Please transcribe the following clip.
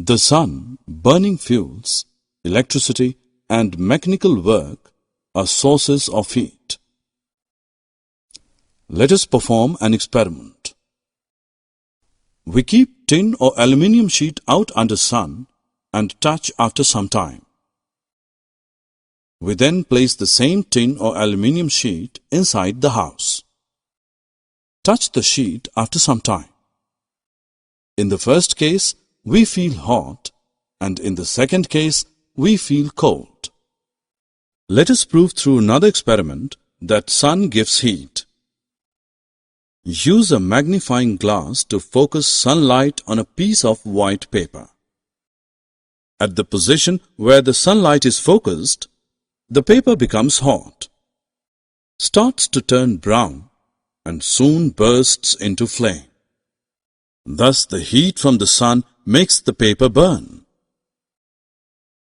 The sun, burning fuels, electricity, and mechanical work are sources of heat. Let us perform an experiment. We keep tin or aluminium sheet out under sun and touch after some time. We then place the same tin or aluminium sheet inside the house. Touch the sheet after some time. In the first case, we feel hot, and in the second case, we feel cold. Let us prove through another experiment that sun gives heat. Use a magnifying glass to focus sunlight on a piece of white paper. At the position where the sunlight is focused, the paper becomes hot, starts to turn brown, and soon bursts into flame. Thus, the heat from the sun makes the paper burn.